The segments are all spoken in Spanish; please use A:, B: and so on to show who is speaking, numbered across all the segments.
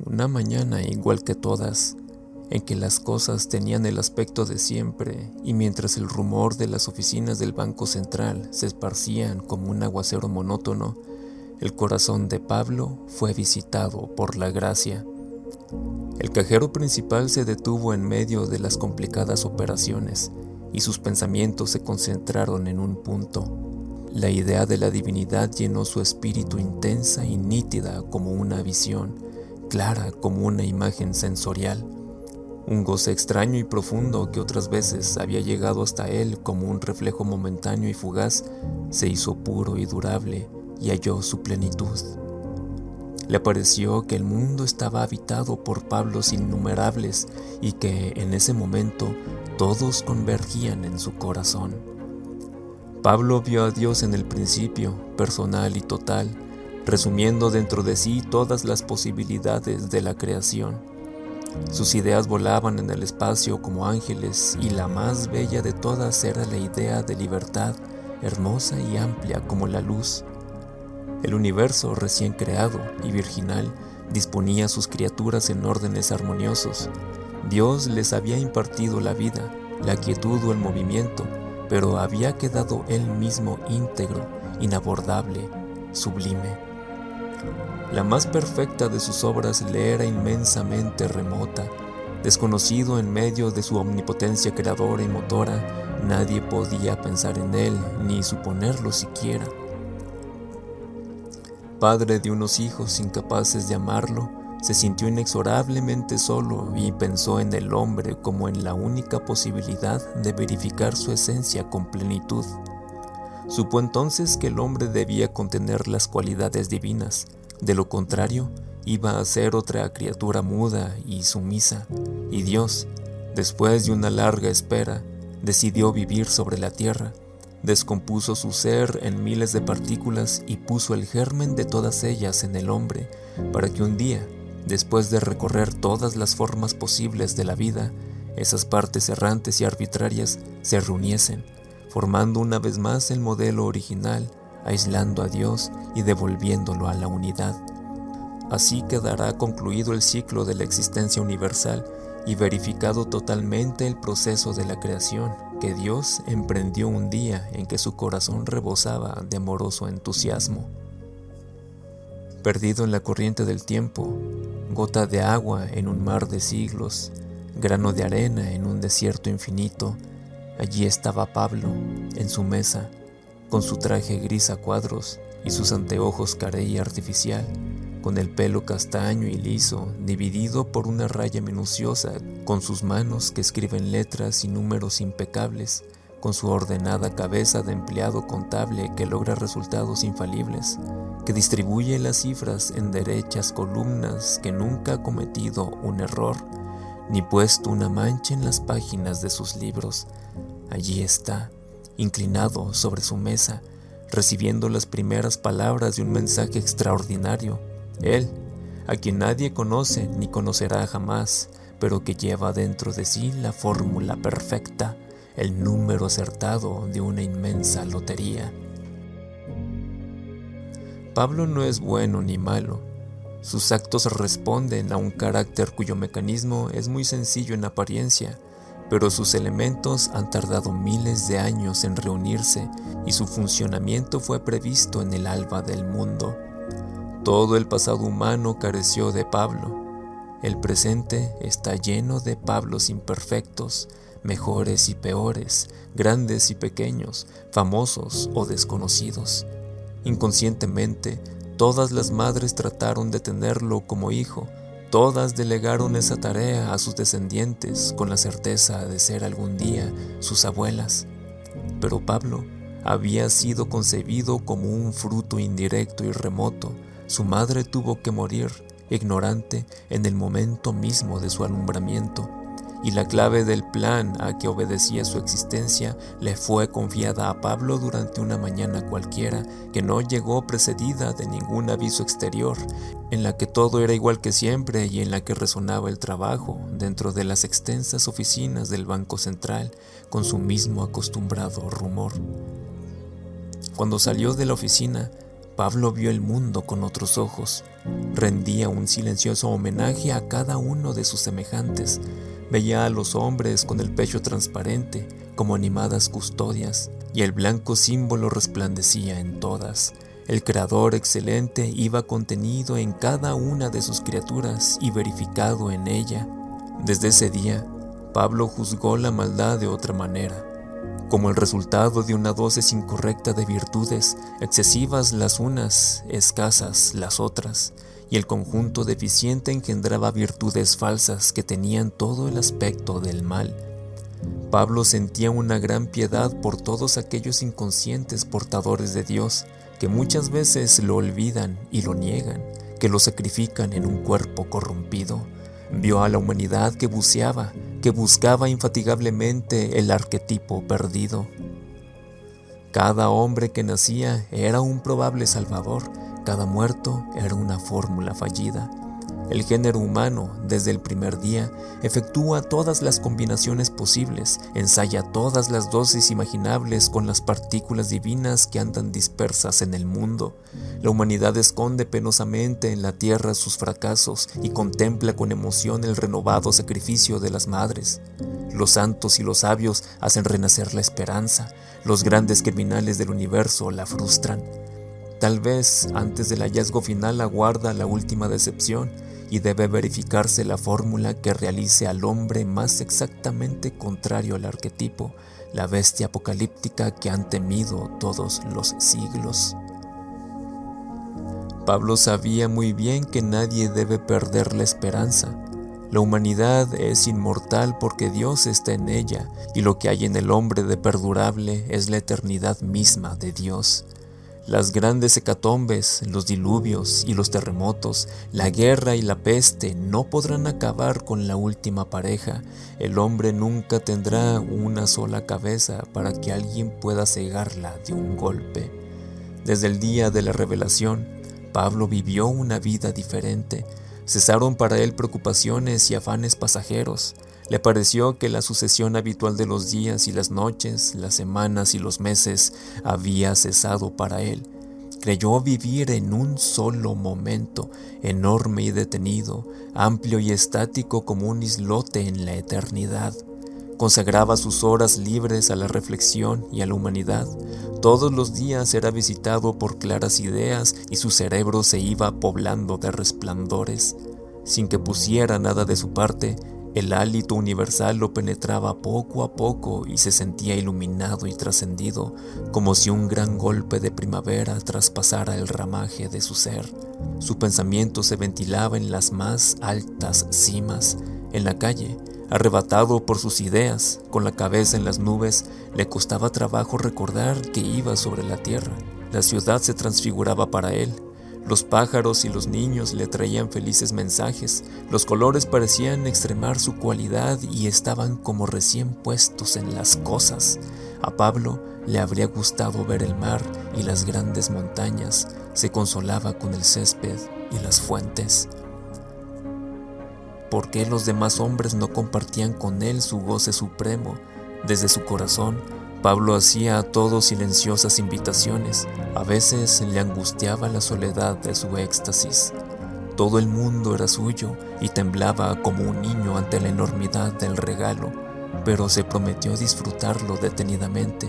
A: Una mañana igual que todas, en que las cosas tenían el aspecto de siempre y mientras el rumor de las oficinas del Banco Central se esparcían como un aguacero monótono, el corazón de Pablo fue visitado por la gracia. El cajero principal se detuvo en medio de las complicadas operaciones y sus pensamientos se concentraron en un punto. La idea de la divinidad llenó su espíritu intensa y nítida como una visión, clara como una imagen sensorial. Un goce extraño y profundo que otras veces había llegado hasta él como un reflejo momentáneo y fugaz, se hizo puro y durable y halló su plenitud. Le pareció que el mundo estaba habitado por Pablos innumerables y que en ese momento todos convergían en su corazón. Pablo vio a Dios en el principio, personal y total, resumiendo dentro de sí todas las posibilidades de la creación. Sus ideas volaban en el espacio como ángeles y la más bella de todas era la idea de libertad, hermosa y amplia como la luz. El universo recién creado y virginal disponía a sus criaturas en órdenes armoniosos. Dios les había impartido la vida, la quietud o el movimiento, pero había quedado Él mismo íntegro, inabordable, sublime. La más perfecta de sus obras le era inmensamente remota. Desconocido en medio de su omnipotencia creadora y motora, nadie podía pensar en Él ni suponerlo siquiera. Padre de unos hijos incapaces de amarlo, se sintió inexorablemente solo y pensó en el hombre como en la única posibilidad de verificar su esencia con plenitud. Supo entonces que el hombre debía contener las cualidades divinas, de lo contrario iba a ser otra criatura muda y sumisa, y Dios, después de una larga espera, decidió vivir sobre la tierra. Descompuso su ser en miles de partículas y puso el germen de todas ellas en el hombre, para que un día, después de recorrer todas las formas posibles de la vida, esas partes errantes y arbitrarias se reuniesen, formando una vez más el modelo original, aislando a Dios y devolviéndolo a la unidad. Así quedará concluido el ciclo de la existencia universal y verificado totalmente el proceso de la creación que Dios emprendió un día en que su corazón rebosaba de amoroso entusiasmo. Perdido en la corriente del tiempo, gota de agua en un mar de siglos, grano de arena en un desierto infinito, allí estaba Pablo, en su mesa, con su traje gris a cuadros y sus anteojos carey artificial, con el pelo castaño y liso, dividido por una raya minuciosa, con sus manos que escriben letras y números impecables, con su ordenada cabeza de empleado contable que logra resultados infalibles, que distribuye las cifras en derechas columnas, que nunca ha cometido un error, ni puesto una mancha en las páginas de sus libros. Allí está, inclinado sobre su mesa, recibiendo las primeras palabras de un mensaje extraordinario. Él, a quien nadie conoce ni conocerá jamás, pero que lleva dentro de sí la fórmula perfecta, el número acertado de una inmensa lotería. Pablo no es bueno ni malo. Sus actos responden a un carácter cuyo mecanismo es muy sencillo en apariencia, pero sus elementos han tardado miles de años en reunirse y su funcionamiento fue previsto en el alba del mundo. Todo el pasado humano careció de Pablo. El presente está lleno de Pablos imperfectos, mejores y peores, grandes y pequeños, famosos o desconocidos. Inconscientemente, todas las madres trataron de tenerlo como hijo. Todas delegaron esa tarea a sus descendientes con la certeza de ser algún día sus abuelas. Pero Pablo había sido concebido como un fruto indirecto y remoto. Su madre tuvo que morir, ignorante, en el momento mismo de su alumbramiento, y la clave del plan a que obedecía su existencia le fue confiada a Pablo durante una mañana cualquiera que no llegó precedida de ningún aviso exterior, en la que todo era igual que siempre y en la que resonaba el trabajo dentro de las extensas oficinas del Banco Central con su mismo acostumbrado rumor. Cuando salió de la oficina, Pablo vio el mundo con otros ojos, rendía un silencioso homenaje a cada uno de sus semejantes, veía a los hombres con el pecho transparente como animadas custodias, y el blanco símbolo resplandecía en todas. El Creador excelente iba contenido en cada una de sus criaturas y verificado en ella. Desde ese día, Pablo juzgó la maldad de otra manera, como el resultado de una dosis incorrecta de virtudes, excesivas las unas, escasas las otras, y el conjunto deficiente engendraba virtudes falsas que tenían todo el aspecto del mal. Pablo sentía una gran piedad por todos aquellos inconscientes portadores de Dios, que muchas veces lo olvidan y lo niegan, que lo sacrifican en un cuerpo corrompido. Vio a la humanidad que buscaba infatigablemente el arquetipo perdido. Cada hombre que nacía era un probable salvador, cada muerto era una fórmula fallida. El género humano, desde el primer día, efectúa todas las combinaciones posibles, ensaya todas las dosis imaginables con las partículas divinas que andan dispersas en el mundo. La humanidad esconde penosamente en la tierra sus fracasos y contempla con emoción el renovado sacrificio de las madres. Los santos y los sabios hacen renacer la esperanza, los grandes criminales del universo la frustran. Tal vez antes del hallazgo final aguarda la última decepción, y debe verificarse la fórmula que realice al hombre más exactamente contrario al arquetipo, la bestia apocalíptica que han temido todos los siglos. Pablo sabía muy bien que nadie debe perder la esperanza. La humanidad es inmortal porque Dios está en ella, y lo que hay en el hombre de perdurable es la eternidad misma de Dios. Las grandes hecatombes, los diluvios y los terremotos, la guerra y la peste no podrán acabar con la última pareja. El hombre nunca tendrá una sola cabeza para que alguien pueda cegarla de un golpe. Desde el día de la revelación, Pablo vivió una vida diferente. Cesaron para él preocupaciones y afanes pasajeros. Le pareció que la sucesión habitual de los días y las noches, las semanas y los meses había cesado para él. Creyó vivir en un solo momento, enorme y detenido, amplio y estático como un islote en la eternidad. Consagraba sus horas libres a la reflexión y a la humanidad. Todos los días era visitado por claras ideas y su cerebro se iba poblando de resplandores. Sin que pusiera nada de su parte, el hálito universal lo penetraba poco a poco y se sentía iluminado y trascendido, como si un gran golpe de primavera traspasara el ramaje de su ser. Su pensamiento se ventilaba en las más altas cimas. En la calle, arrebatado por sus ideas, con la cabeza en las nubes, le costaba trabajo recordar que iba sobre la tierra. La ciudad se transfiguraba para él. Los pájaros y los niños le traían felices mensajes, los colores parecían extremar su cualidad y estaban como recién puestos en las cosas. A Pablo le habría gustado ver el mar y las grandes montañas, se consolaba con el césped y las fuentes. ¿Por qué los demás hombres no compartían con él su goce supremo? Desde su corazón, Pablo hacía a todos silenciosas invitaciones. A veces le angustiaba la soledad de su éxtasis. Todo el mundo era suyo y temblaba como un niño ante la enormidad del regalo, pero se prometió disfrutarlo detenidamente.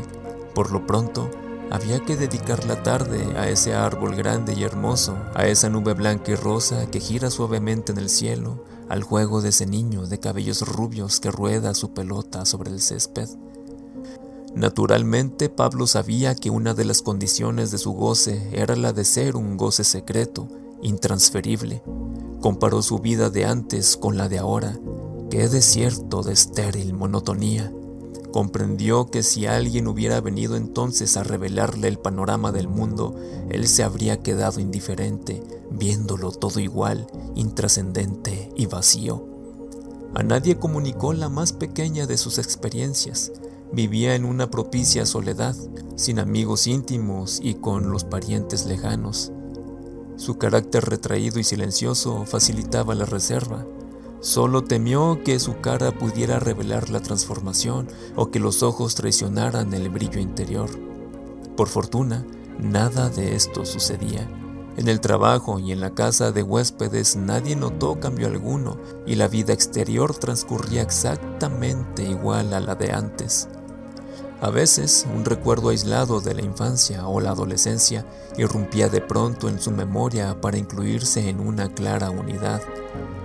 A: Por lo pronto, había que dedicar la tarde a ese árbol grande y hermoso, a esa nube blanca y rosa que gira suavemente en el cielo, al juego de ese niño de cabellos rubios que rueda su pelota sobre el césped. Naturalmente, Pablo sabía que una de las condiciones de su goce era la de ser un goce secreto, intransferible. Comparó su vida de antes con la de ahora. ¡Qué desierto de estéril monotonía! Comprendió que si alguien hubiera venido entonces a revelarle el panorama del mundo, él se habría quedado indiferente, viéndolo todo igual, intrascendente y vacío. A nadie comunicó la más pequeña de sus experiencias. Vivía en una propicia soledad, sin amigos íntimos y con los parientes lejanos. Su carácter retraído y silencioso facilitaba la reserva. Solo temió que su cara pudiera revelar la transformación o que los ojos traicionaran el brillo interior. Por fortuna, Nada de esto sucedía. En el trabajo y en la casa de huéspedes nadie notó cambio alguno y la vida exterior transcurría exactamente igual a la de antes. A veces, un recuerdo aislado de la infancia o la adolescencia irrumpía de pronto en su memoria para incluirse en una clara unidad.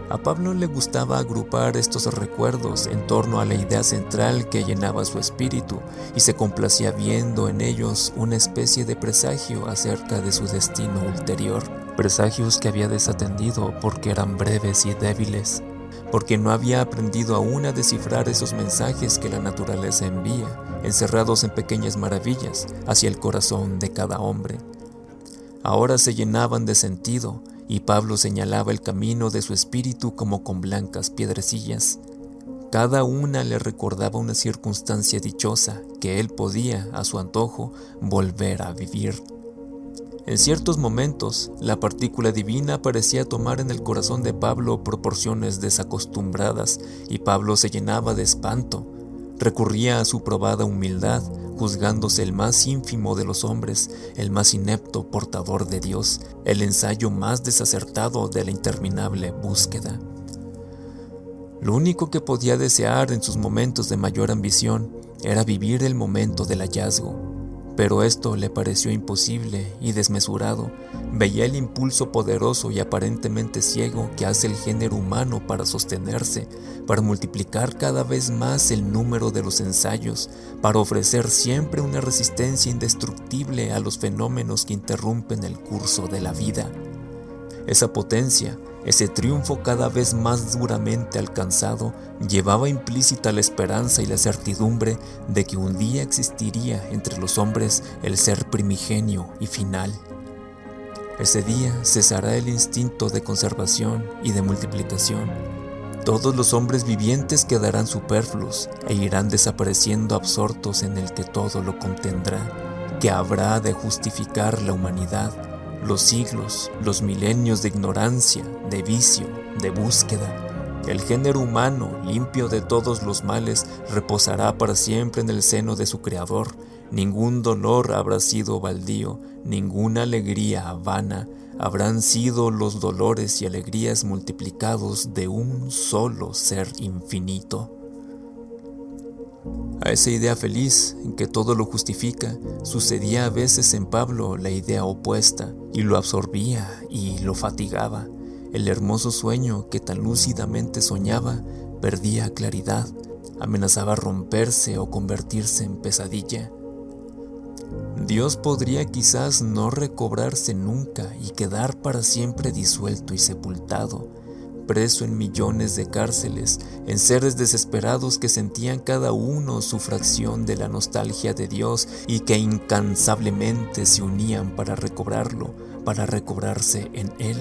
A: A Pablo le gustaba agrupar estos recuerdos en torno a la idea central que llenaba su espíritu y se complacía viendo en ellos una especie de presagio acerca de su destino ulterior. Presagios que había desatendido porque eran breves y débiles, porque no había aprendido aún a descifrar esos mensajes que la naturaleza envía, encerrados en pequeñas maravillas, hacia el corazón de cada hombre. Ahora se llenaban de sentido, y Pablo señalaba el camino de su espíritu como con blancas piedrecillas. Cada una le recordaba una circunstancia dichosa que él podía, a su antojo, volver a vivir. En ciertos momentos, la partícula divina parecía tomar en el corazón de Pablo proporciones desacostumbradas, y Pablo se llenaba de espanto. Recurría a su probada humildad, juzgándose el más ínfimo de los hombres, el más inepto portador de Dios, el ensayo más desacertado de la interminable búsqueda. Lo único que podía desear en sus momentos de mayor ambición era vivir el momento del hallazgo, pero esto le pareció imposible y desmesurado. Veía el impulso poderoso y aparentemente ciego que hace el género humano para sostenerse, para multiplicar cada vez más el número de los ensayos, para ofrecer siempre una resistencia indestructible a los fenómenos que interrumpen el curso de la vida. Esa potencia, ese triunfo cada vez más duramente alcanzado, llevaba implícita la esperanza y la certidumbre de que un día existiría entre los hombres el ser primigenio y final. Ese día cesará el instinto de conservación y de multiplicación. Todos los hombres vivientes quedarán superfluos e irán desapareciendo absortos en el que todo lo contendrá, que habrá de justificar la humanidad, los siglos, los milenios de ignorancia, de vicio, de búsqueda. El género humano, limpio de todos los males, reposará para siempre en el seno de su Creador. Ningún dolor habrá sido baldío, ninguna alegría vana. Habrán sido los dolores y alegrías multiplicados de un solo ser infinito. A esa idea feliz, en que todo lo justifica, sucedía a veces en Pablo la idea opuesta, y lo absorbía y lo fatigaba. El hermoso sueño que tan lúcidamente soñaba perdía claridad, amenazaba romperse o convertirse en pesadilla. Dios podría quizás no recobrarse nunca y quedar para siempre disuelto y sepultado, preso en millones de cárceles, en seres desesperados que sentían cada uno su fracción de la nostalgia de Dios y que incansablemente se unían para recobrarlo, para recobrarse en Él.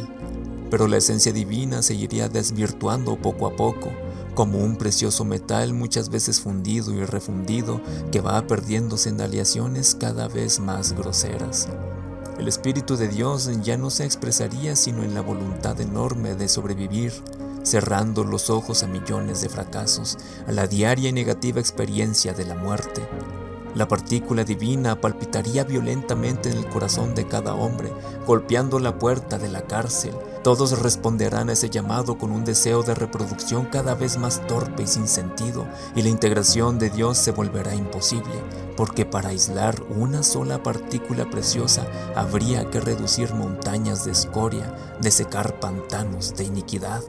A: Pero la esencia divina se iría desvirtuando poco a poco, como un precioso metal muchas veces fundido y refundido que va perdiéndose en aleaciones cada vez más groseras. El Espíritu de Dios ya no se expresaría sino en la voluntad enorme de sobrevivir, cerrando los ojos a millones de fracasos, a la diaria y negativa experiencia de la muerte. La partícula divina palpitaría violentamente en el corazón de cada hombre, golpeando la puerta de la cárcel. Todos responderán a ese llamado con un deseo de reproducción cada vez más torpe y sin sentido, y la integración de Dios se volverá imposible, porque para aislar una sola partícula preciosa habría que reducir montañas de escoria, desecar pantanos de iniquidad.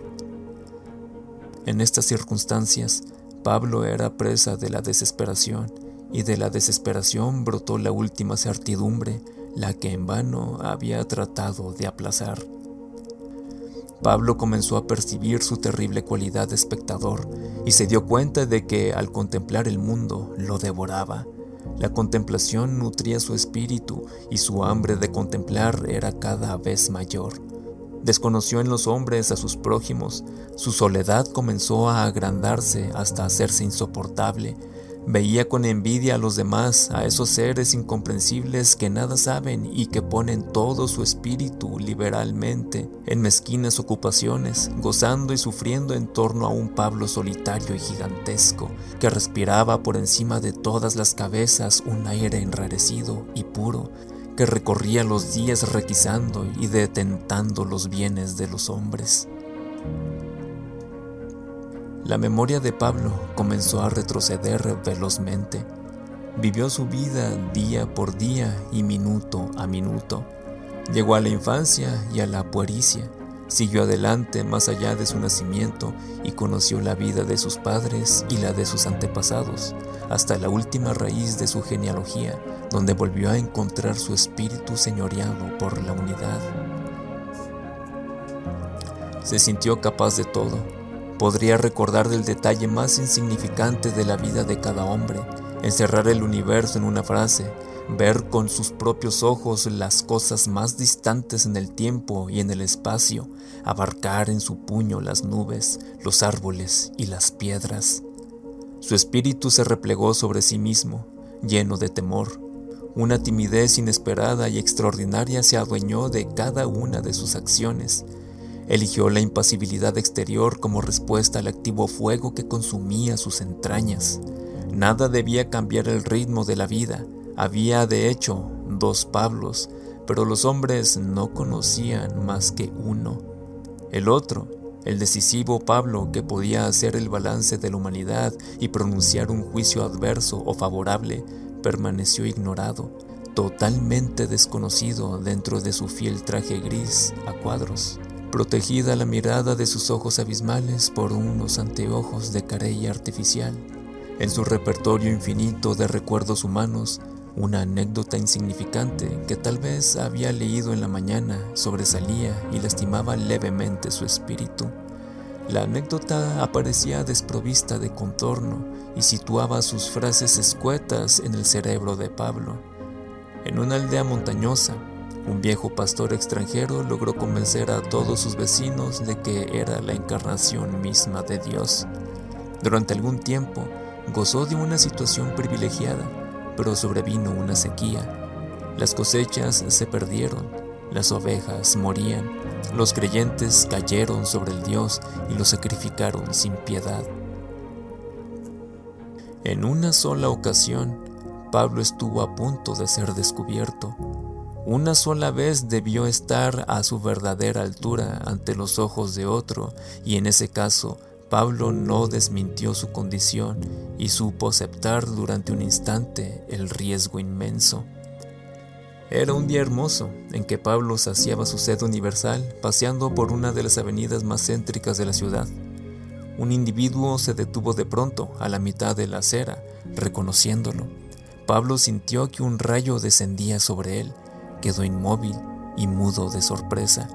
A: En estas circunstancias, Pablo era presa de la desesperación, y de la desesperación brotó la última certidumbre, la que en vano había tratado de aplazar. Pablo comenzó a percibir su terrible cualidad de espectador y se dio cuenta de que al contemplar el mundo lo devoraba. La contemplación nutría su espíritu y su hambre de contemplar era cada vez mayor. Desconoció en los hombres a sus prójimos, su soledad comenzó a agrandarse hasta hacerse insoportable. Veía con envidia a los demás, a esos seres incomprensibles que nada saben y que ponen todo su espíritu liberalmente en mezquinas ocupaciones, gozando y sufriendo en torno a un Pablo solitario y gigantesco, que respiraba por encima de todas las cabezas un aire enrarecido y puro, que recorría los días requisando y detentando los bienes de los hombres. La memoria de Pablo comenzó a retroceder velozmente. Vivió su vida día por día y minuto a minuto. Llegó a la infancia y a la puericia. Siguió adelante más allá de su nacimiento y conoció la vida de sus padres y la de sus antepasados, hasta la última raíz de su genealogía, donde volvió a encontrar su espíritu señoreado por la unidad. Se sintió capaz de todo. Podría recordar el detalle más insignificante de la vida de cada hombre, encerrar el universo en una frase, ver con sus propios ojos las cosas más distantes en el tiempo y en el espacio, abarcar en su puño las nubes, los árboles y las piedras. Su espíritu se replegó sobre sí mismo, lleno de temor. Una timidez inesperada y extraordinaria se adueñó de cada una de sus acciones. Eligió la impasibilidad exterior como respuesta al activo fuego que consumía sus entrañas. Nada debía cambiar el ritmo de la vida. Había, de hecho, 2 Pablos, pero los hombres no conocían más que uno. El otro, el decisivo Pablo que podía hacer el balance de la humanidad y pronunciar un juicio adverso o favorable, permaneció ignorado, totalmente desconocido dentro de su fiel traje gris a cuadros, protegida la mirada de sus ojos abismales por unos anteojos de carey artificial. En su repertorio infinito de recuerdos humanos, una anécdota insignificante que tal vez había leído en la mañana sobresalía y lastimaba levemente su espíritu. La anécdota aparecía desprovista de contorno y situaba sus frases escuetas en el cerebro de Pablo. En una aldea montañosa, un viejo pastor extranjero logró convencer a todos sus vecinos de que era la encarnación misma de Dios. Durante algún tiempo, gozó de una situación privilegiada, pero sobrevino una sequía. Las cosechas se perdieron, las ovejas morían, los creyentes cayeron sobre el Dios y lo sacrificaron sin piedad. En una sola ocasión, Pablo estuvo a punto de ser descubierto. Una sola vez debió estar a su verdadera altura ante los ojos de otro, y en ese caso, Pablo no desmintió su condición y supo aceptar durante un instante el riesgo inmenso. Era un día hermoso en que Pablo saciaba su sed universal paseando por una de las avenidas más céntricas de la ciudad. Un individuo se detuvo de pronto a la mitad de la acera, reconociéndolo. Pablo sintió que un rayo descendía sobre él, quedó inmóvil y mudo de sorpresa.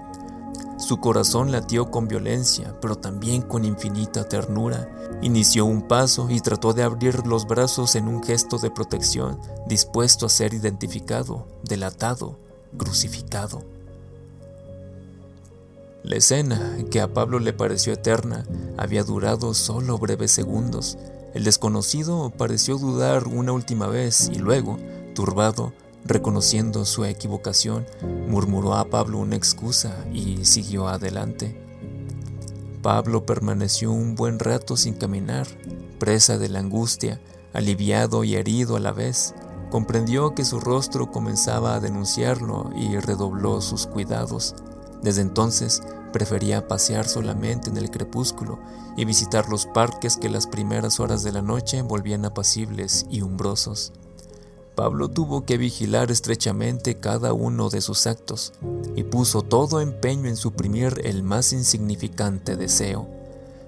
A: Su corazón latió con violencia, pero también con infinita ternura. Inició un paso y trató de abrir los brazos en un gesto de protección, dispuesto a ser identificado, delatado, crucificado. La escena, que a Pablo le pareció eterna, había durado solo breves segundos. El desconocido pareció dudar una última vez y luego, turbado, reconociendo su equivocación, murmuró a Pablo una excusa y siguió adelante. Pablo permaneció un buen rato sin caminar, presa de la angustia, aliviado y herido a la vez. Comprendió que su rostro comenzaba a denunciarlo y redobló sus cuidados. Desde entonces prefería pasear solamente en el crepúsculo y visitar los parques que las primeras horas de la noche volvían apacibles y umbrosos. Pablo tuvo que vigilar estrechamente cada uno de sus actos y puso todo empeño en suprimir el más insignificante deseo.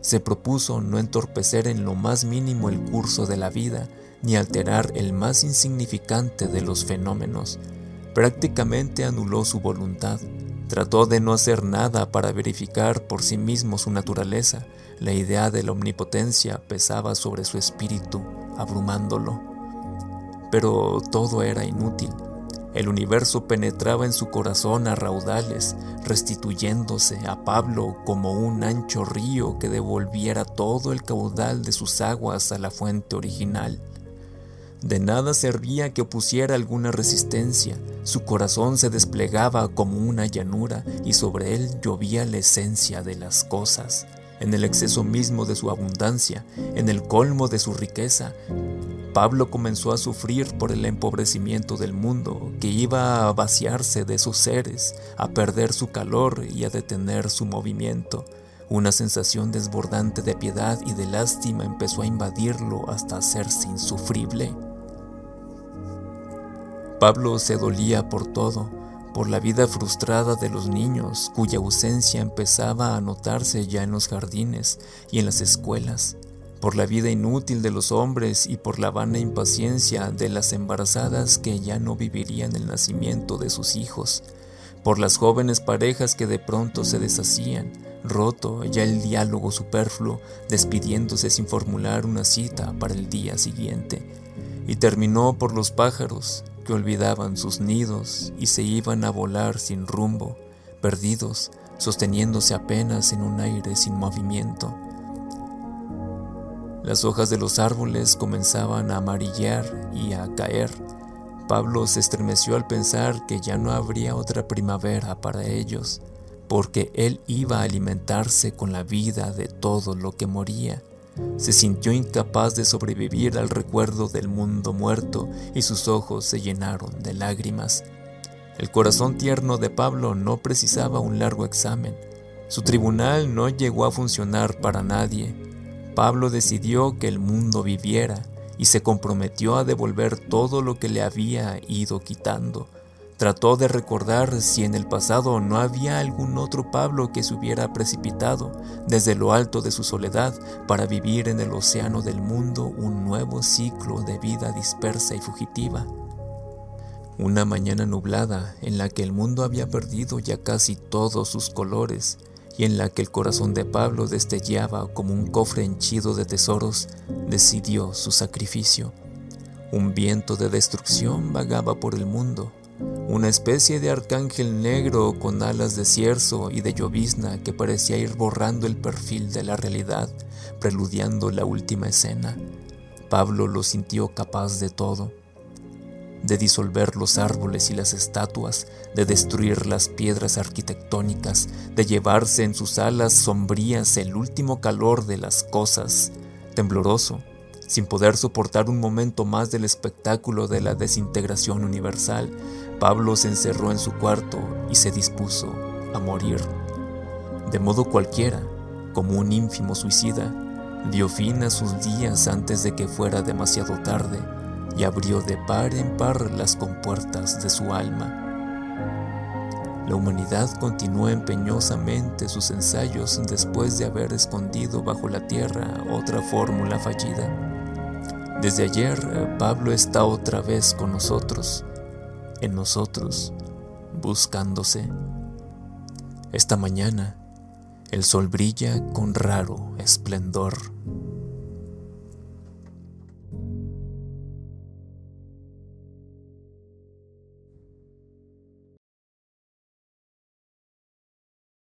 A: Se propuso no entorpecer en lo más mínimo el curso de la vida ni alterar el más insignificante de los fenómenos. Prácticamente anuló su voluntad. Trató de no hacer nada para verificar por sí mismo su naturaleza. La idea de la omnipotencia pesaba sobre su espíritu, abrumándolo. Pero todo era inútil. El universo penetraba en su corazón a raudales, restituyéndose a Pablo como un ancho río que devolviera todo el caudal de sus aguas a la fuente original. De nada servía que opusiera alguna resistencia. Su corazón se desplegaba como una llanura y sobre él llovía la esencia de las cosas. En el exceso mismo de su abundancia, en el colmo de su riqueza, Pablo comenzó a sufrir por el empobrecimiento del mundo, que iba a vaciarse de sus seres, a perder su calor y a detener su movimiento. Una sensación desbordante de piedad y de lástima empezó a invadirlo hasta hacerse insufrible. Pablo se dolía por todo, por la vida frustrada de los niños, cuya ausencia empezaba a notarse ya en los jardines y en las escuelas, por la vida inútil de los hombres y por la vana impaciencia de las embarazadas que ya no vivirían el nacimiento de sus hijos, por las jóvenes parejas que de pronto se deshacían, roto ya el diálogo superfluo, despidiéndose sin formular una cita para el día siguiente, y terminó por los pájaros que olvidaban sus nidos y se iban a volar sin rumbo, perdidos, sosteniéndose apenas en un aire sin movimiento. Las hojas de los árboles comenzaban a amarillar y a caer. Pablo se estremeció al pensar que ya no habría otra primavera para ellos, porque él iba a alimentarse con la vida de todo lo que moría. Se sintió incapaz de sobrevivir al recuerdo del mundo muerto y sus ojos se llenaron de lágrimas. El corazón tierno de Pablo no precisaba un largo examen. Su tribunal no llegó a funcionar para nadie. Pablo decidió que el mundo viviera y se comprometió a devolver todo lo que le había ido quitando. Trató de recordar si en el pasado no había algún otro Pablo que se hubiera precipitado desde lo alto de su soledad para vivir en el océano del mundo un nuevo ciclo de vida dispersa y fugitiva. Una mañana nublada en la que el mundo había perdido ya casi todos sus colores y en la que el corazón de Pablo destellaba como un cofre henchido de tesoros, decidió su sacrificio. Un viento de destrucción vagaba por el mundo, una especie de arcángel negro con alas de cierzo y de llovizna que parecía ir borrando el perfil de la realidad, preludiando la última escena. Pablo lo sintió capaz de todo, de disolver los árboles y las estatuas, de destruir las piedras arquitectónicas, de llevarse en sus alas sombrías el último calor de las cosas. Tembloroso, sin poder soportar un momento más del espectáculo de la desintegración universal, Pablo se encerró en su cuarto y se dispuso a morir. De modo cualquiera, como un ínfimo suicida, dio fin a sus días antes de que fuera demasiado tarde y abrió de par en par las compuertas de su alma. La humanidad continuó empeñosamente sus ensayos después de haber escondido bajo la tierra otra fórmula fallida. Desde ayer, Pablo está otra vez con nosotros, en nosotros, buscándose. Esta mañana, el sol brilla con raro esplendor.